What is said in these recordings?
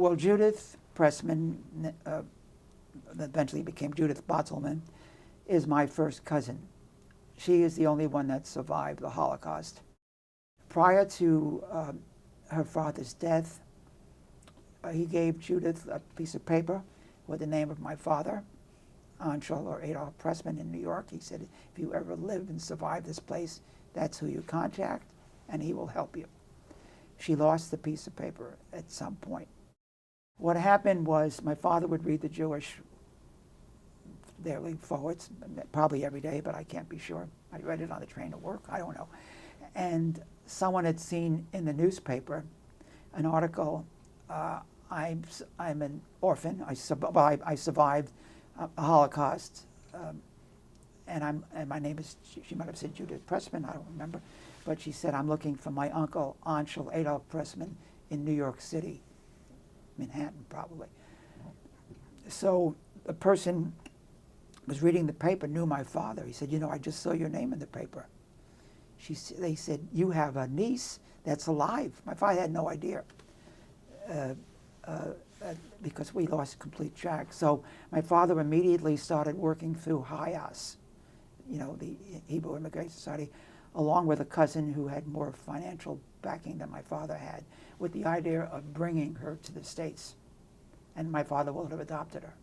Well, Judith Pressman, eventually became Judith Botzelman, is my first cousin. She is the only one that survived the Holocaust. Prior to her father's death, he gave Judith a piece of paper with the name of my father, Anshel or Adolf Pressman in New York. He said, if you ever live and survive this place, that's who you contact, and he will help you. She lost the piece of paper at some point. What happened was my father would read the Jewish daily forwards, probably every day, but I can't be sure. I read it on the train to work, I don't know. And someone had seen in the newspaper an article, I'm an orphan, I survived a Holocaust, and my name is, she might have said Judith Pressman, I don't remember, but she said, I'm looking for my uncle, Anshel Adolf Pressman, in New York City, Manhattan probably. So the person was reading the paper knew my father. He said, you know, I just saw your name in the paper. They said, you have a niece that's alive. My father had no idea because we lost complete track. So my father immediately started working through HIAS, you know, the Hebrew Immigration Society, along with a cousin who had more financial backing than my father had, with the idea of bringing her to the States. And my father would have adopted her.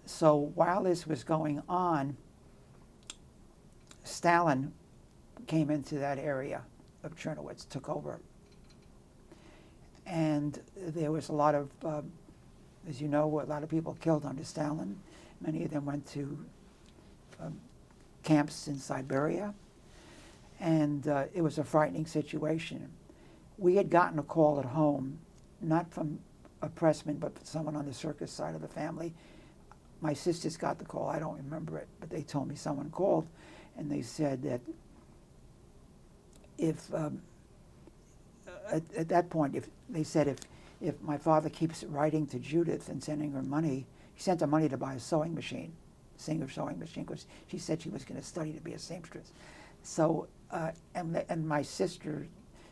So while this was going on, Stalin came into that area of Czernowitz, took over. And there was a lot of, as you know, a lot of people killed under Stalin. Many of them went to camps in Siberia. And it was a frightening situation. We had gotten a call at home, not from a Pressman, but from someone on the circus side of the family. My sisters got the call, I don't remember it, but they told me someone called, and they said that if, at that point, if my father keeps writing to Judith and sending her money, he sent her money to buy a sewing machine, Singer sewing machine, because she said she was going to study to be a seamstress. So, and my sister,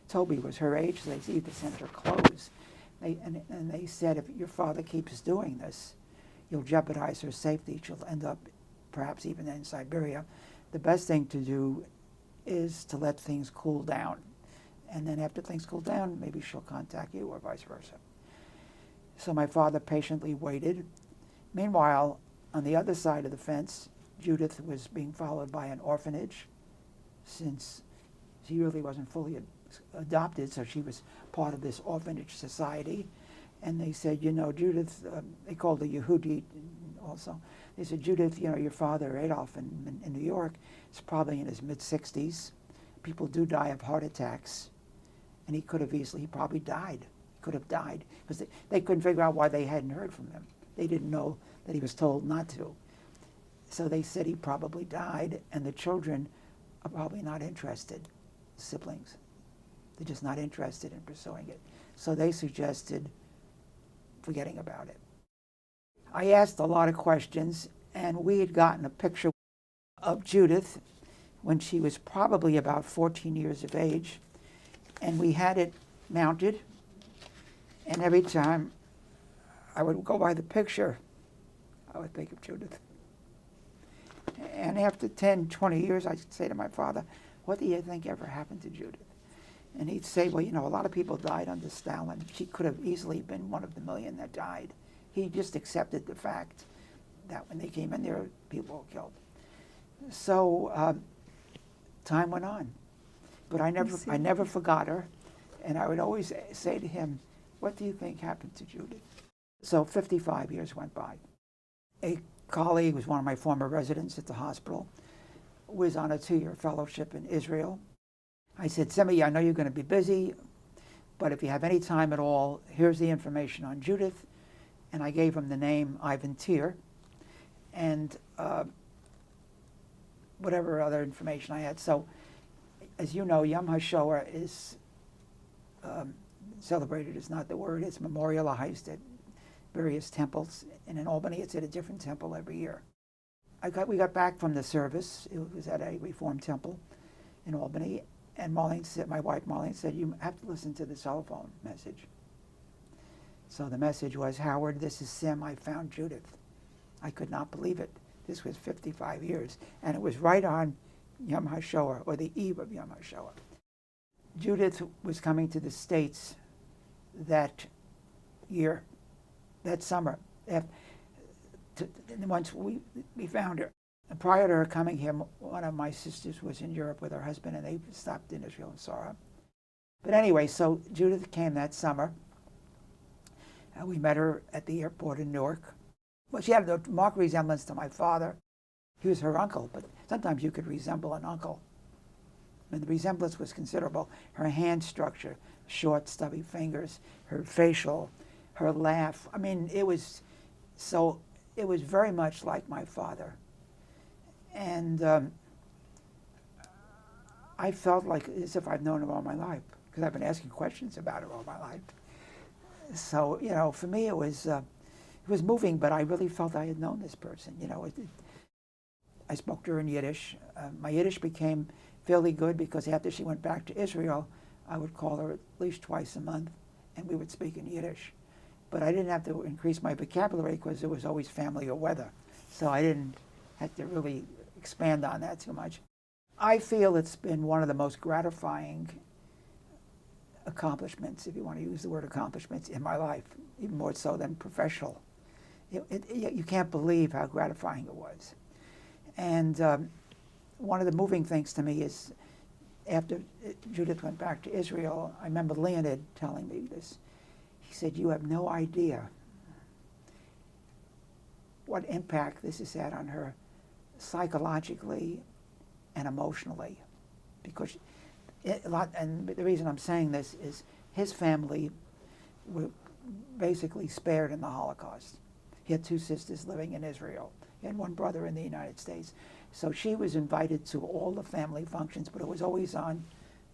Toby, was her age, so they either sent her clothes. And they said, if your father keeps doing this, you'll jeopardize her safety. She'll end up perhaps even in Siberia. The best thing to do is to let things cool down. And then after things cool down, maybe she'll contact you or vice versa. So my father patiently waited. Meanwhile, on the other side of the fence, Judith was being followed by an orphanage, since she really wasn't fully adopted, so she was part of this orphanage society. And they said, you know, Judith, they called her Yehudi also. They said, Judith, you know, your father, Adolf, in New York, is probably in his mid-60s. People do die of heart attacks. And he probably died. He could have died. Because they couldn't figure out why they hadn't heard from him. They didn't know that he was told not to. So they said he probably died, and the children are probably not interested, siblings. They're just not interested in pursuing it. So they suggested forgetting about it. I asked a lot of questions, and we had gotten a picture of Judith when she was probably about 14 years of age, and we had it mounted, and every time I would go by the picture, I would think of Judith. And after 10, 20 years, I'd say to my father, what do you think ever happened to Judith? And he'd say, well, you know, a lot of people died under Stalin. She could have easily been one of the million that died. He just accepted the fact that when they came in there, people were killed. So time went on. But I never forgot her. And I would always say to him, what do you think happened to Judith? So 55 years went by. A colleague, was one of my former residents at the hospital, was on a 2-year fellowship in Israel. I said, Simi, I know you're going to be busy, but if you have any time at all, here's the information on Judith. And I gave him the name Ivan Tier and whatever other information I had. So, as you know, Yom HaShoah is celebrated is not the word, it's memorialized at various temples. And in Albany, it's at a different temple every year. We got back from the service. It was at a Reformed temple in Albany. And Marlene said, my wife Marlene said, you have to listen to the cell phone message. So the message was, Howard, this is Sim, I found Judith. I could not believe it. This was 55 years, and it was right on Yom HaShoah, or the eve of Yom HaShoah. Judith was coming to the States that year, that summer, once we found her. And prior to her coming here, one of my sisters was in Europe with her husband, and they stopped in Israel and saw her. But anyway, so Judith came that summer. We met her at the airport in Newark. Well, she had a marked resemblance to my father. He was her uncle, but sometimes you could resemble an uncle. And the resemblance was considerable. Her hand structure, short, stubby fingers, her facial, her laugh. I mean, it was very much like my father. And I felt like as if I'd known her all my life, because I've been asking questions about her all my life. So, you know, for me it was moving, but I really felt I had known this person. You know, I spoke to her in Yiddish. My Yiddish became fairly good because after she went back to Israel, I would call her at least twice a month, and we would speak in Yiddish. But I didn't have to increase my vocabulary because it was always family or weather. So I didn't have to really expand on that too much. I feel it's been one of the most gratifying accomplishments, if you want to use the word accomplishments, in my life, even more so than professional. You can't believe how gratifying it was. And one of the moving things to me is after Judith went back to Israel, I remember Leonid telling me this. He said, you have no idea what impact this has had on her psychologically and emotionally. Because and the reason I'm saying this is his family were basically spared in the Holocaust. He had two sisters living in Israel. He had one brother in the United States. So she was invited to all the family functions, but it was always on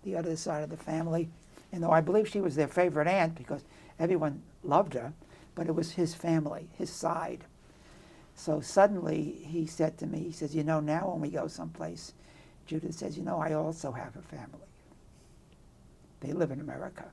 the other side of the family. And though I believe she was their favorite aunt because everyone loved her, but it was his family, his side. So suddenly he said to me, he says, you know, now when we go someplace, Judith says, you know, I also have a family. They live in America.